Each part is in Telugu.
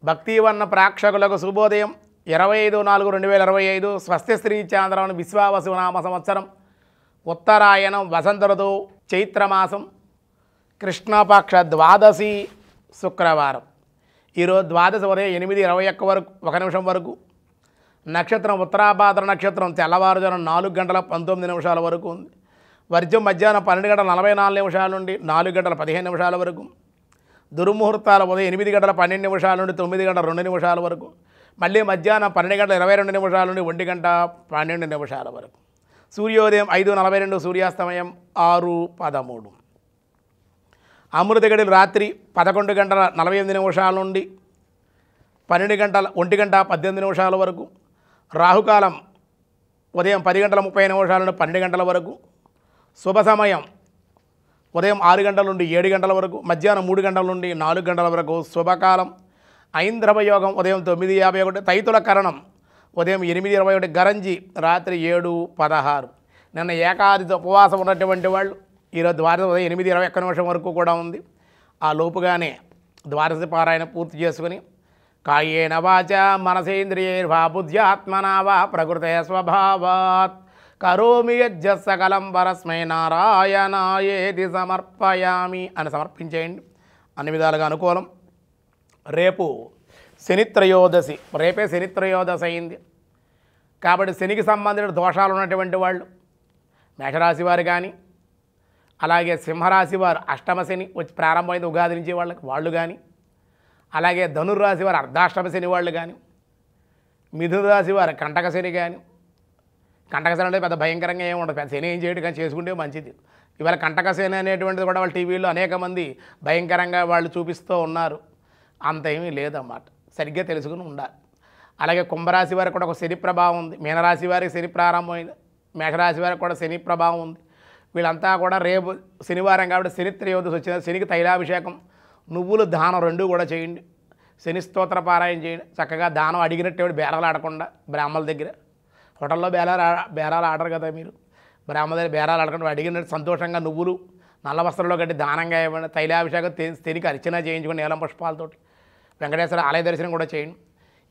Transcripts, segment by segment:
భక్తివన్న ప్రేక్షకులకు శుభోదయం 25/4/2025 స్వస్తి శ్రీ చాంద్రం విశ్వావసునామ సంవత్సరం ఉత్తరాయణం వసంత ఋతువు చైత్రమాసం కృష్ణపక్ష ద్వాదశి శుక్రవారం. ఈరోజు ద్వాదశి ఉదయం 8:21 వరకు 1 నిమిషం వరకు, నక్షత్రం ఉత్తరాభాద్ర నక్షత్రం తెల్లవారుజామున 4:19 వరకు ఉంది. వర్జం మధ్యాహ్నం 12:44 నుండి 4:15 వరకు. దుర్ముహూర్తాలు ఉదయం 8:12 నుండి 9:02 వరకు. మళ్ళీ మధ్యాహ్నం 12:22 నుండి 1:12 వరకు. సూర్యోదయం 5:42, సూర్యాస్తమయం 6:13. అమృత గడియలు రాత్రి 11:48 నుండి 1:18 వరకు. రాహుకాలం ఉదయం 10:30 నుండి 12 వరకు. శుభ సమయం ఉదయం 6 గంటల నుండి 7 గంటల వరకు, మధ్యాహ్నం 3 గంటల నుండి 4 గంటల వరకు. శుభకాలం ఐంద్రవ యోగం ఉదయం 9:51, తైతుల కరణం ఉదయం 8:21, గరంజి రాత్రి 7:16. నిన్న ఏకాదశి ఉపవాసం ఉన్నటువంటి వాళ్ళు ఈరోజు ద్వాదశి ఉదయం 8:21 వరకు కూడా ఉంది. ఆ లోపుగానే ద్వాదశి పారాయణ పూర్తి చేసుకుని కాయేన వాచ మనసేంద్రియైర్వా బుద్ధ్యాత్మనా వా ప్రకృతే స్వభావాత్ కరోమి యజ్జ సకలం పరస్మై నారాయణాయేతి సమర్పయామి అని సమర్పించేయండి. అన్ని విధాలుగా అనుకూలం. రేపు శనిత్రయోదశి, రేపే శనిత్రయోదశి అయింది కాబట్టి శనికి సంబంధించిన దోషాలు ఉన్నటువంటి వాళ్ళు మేషరాశి వారు కానీ, అలాగే సింహరాశి వారు అష్టమ శని వచ్చి ప్రారంభమైంది ఉగాది నుంచి వాళ్ళు కానీ, అలాగే ధనుర్రాశి వారు అర్ధాష్టమ శని వాళ్ళు కానీ, మిథున రాశి వారు కంటక శని కానీ. కంటక శని అంటే పెద్ద భయంకరంగా ఏమి ఉండదు, పెద్ద శని ఏం చేయడం కానీ చేసుకుంటే మంచిది. ఇవాళ కంటక శని అనేటువంటిది కూడా వాళ్ళ టీవీలో అనేక మంది భయంకరంగా వాళ్ళు చూపిస్తూ ఉన్నారు. అంత ఏమీ లేదన్నమాట, సరిగ్గా తెలుసుకుని ఉండాలి. అలాగే కుంభరాశి వారికి కూడా ఒక శని ప్రభావం ఉంది, మీనరాశి వారికి శని ప్రారంభమైంది, మేషరాశి వారికి కూడా శని ప్రభావం ఉంది. వీళ్ళంతా కూడా రేపు శనివారం కాబట్టి శని త్రయోదశి వచ్చిన శనికి తైలాభిషేకం, నువ్వులు దానం 2 కూడా చేయండి. శని స్తోత్ర పారాయణ చేయండి. చక్కగా దానం అడిగినట్టు బేరాలు ఆడకుండా బ్రాహ్మణుల దగ్గర, హోటల్లో బేరాలు ఆడరు కదా మీరు, బ్రాహ్మణ దగ్గర బేరాలు ఆడకుండా అడిగినట్టు సంతోషంగా నువ్వులు నల్ల వస్త్రంలో కట్టి దానంగా ఇవ్వండి. తైలాభిషేకం శనికి అర్చన చేయించుకొని నీలం పుష్పాలతోటి వెంకటేశ్వర ఆలయ దర్శనం కూడా చేయండి.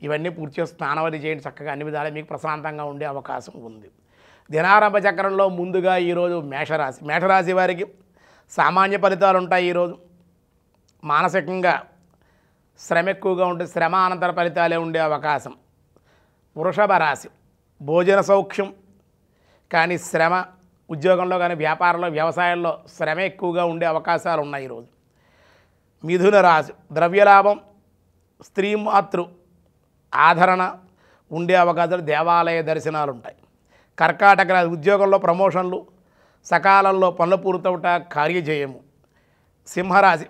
ఇవన్నీ పూర్తి చేసి స్నానవది చేయండి. చక్కగా అన్ని విధాలు మీకు ప్రశాంతంగా ఉండే అవకాశం ఉంది. దినారంభ చక్రంలో ముందుగా ఈరోజు మేషరాశి వారికి సామాన్య ఫలితాలు ఉంటాయి. ఈరోజు మానసికంగా శ్రమ ఎక్కువగా ఉంటుంది, శ్రమ అనంతర ఫలితాలే ఉండే అవకాశం. వృషభ రాశి భోజన సౌఖ్యం, కానీ శ్రమ ఉద్యోగంలో కానీ వ్యాపారంలో వ్యవసాయంలో శ్రమ ఎక్కువగా ఉండే అవకాశాలు ఉన్నాయి ఈరోజు. మిథున రాశి ద్రవ్యలాభం, స్త్రీమాతృ ఆదరణ ఉండే అవకాశాలు, దేవాలయ దర్శనాలు ఉంటాయి. కర్కాటక రాశి ఉద్యోగంలో ప్రమోషన్లు, సకాలంలో పనులు పూర్తవుట, కార్యజయము. సింహరాశి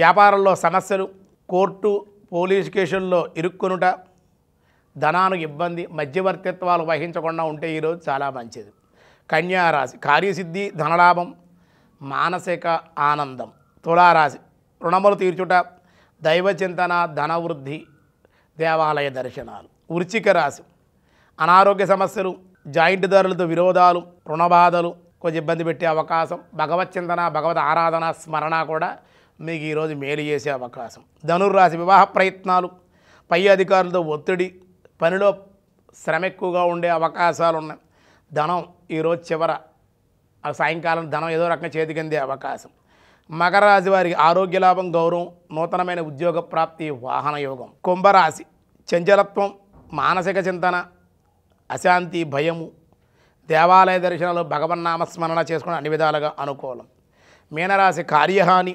వ్యాపారంలో సమస్యలు, కోర్టు పోలీస్ కేసుల్లో ఇరుక్కునుట, ధనానికి ఇబ్బంది, మధ్యవర్తిత్వాలు వహించకుండా ఉంటే ఈరోజు చాలా మంచిది. కన్యారాశి కార్యసిద్ధి, ధనలాభం, మానసిక ఆనందం. తులారాశి రుణములు తీర్చుట, దైవచింతన, ధనవృద్ధి, దేవాలయ దర్శనాలు. వృశ్చిక రాశి అనారోగ్య సమస్యలు, జాయింట్ ధరలతో విరోధాలు, రుణబాధలు కొంచెం ఇబ్బంది పెట్టే అవకాశం. భగవత్ చింతన, భగవత్ ఆరాధన, స్మరణ కూడా మీకు ఈరోజు మేలు చేసే అవకాశం. ధనుర్రాశి వివాహ ప్రయత్నాలు, పై అధికారులతో ఒత్తిడి, పనిలో శ్రమ ఎక్కువగా ఉండే అవకాశాలు ఉన్నాయి. ధనం ఈరోజు సాయంకాలం ధనం ఏదో రకంగా చేతికి అందే అవకాశం. మకర రాశి వారికి ఆరోగ్య లాభం, గౌరవం, నూతనమైన ఉద్యోగ ప్రాప్తి, వాహన యోగం. కుంభరాశి చంచలత్వం, మానసిక చింతన, అశాంతి, భయము, దేవాలయ దర్శనాలు, భగవన్నామస్మరణ చేసుకుని అన్ని విధాలుగా అనుకూలం. మీనరాశి కార్యహాని,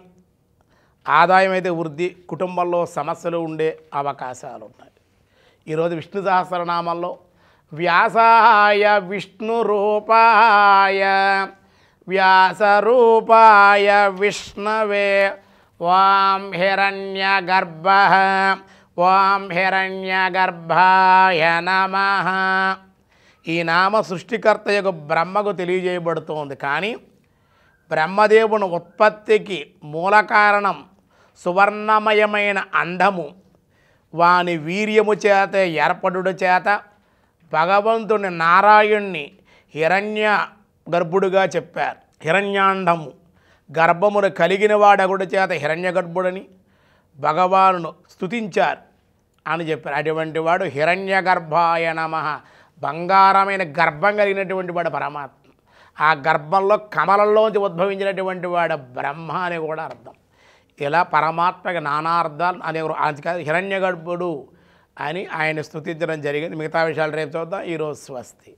ఆదాయం అయితే వృద్ధి, కుటుంబంలో సమస్యలు ఉండే అవకాశాలు ఉన్నాయి. ఈరోజు విష్ణు సహస్రనామంలో వ్యాసాయ విష్ణు రూపాయ వ్యాసరూపాయ విష్ణవే ఓం హిరణ్యగర్భాయ నమః. ఈ నామ సృష్టికర్త యొక్క బ్రహ్మకు తెలియజేయబడుతోంది. కానీ బ్రహ్మదేవుని ఉత్పత్తికి మూల కారణం సువర్ణమయమైన అండము, వాని వీర్యము చేత ఏర్పడుట చేత భగవంతుని నారాయణ్ణి హిరణ్య గర్భుడుగా చెప్పారు. హిరణ్యాండము గర్భమును కలిగిన వాడగుడి చేత హిరణ్య గర్భుడని, భగవానును స్తుతించారు అని చెప్పారు. అటువంటి వాడు హిరణ్య గర్భాయ నమః, బంగారమైన గర్భం కలిగినటువంటి వాడు పరమాత్మ. ఆ గర్భంలో కమలంలోంచి ఉద్భవించినటువంటి వాడు బ్రహ్మ అని కూడా అర్థం. ఇలా పరమాత్మకి నానార్థాలు అనేవారు హిరణ్య గర్భుడు అని ఆయన స్తుతించడం జరిగింది. మిగతా విషయాలు రేపు చూద్దాం. ఈరోజు స్వస్తి.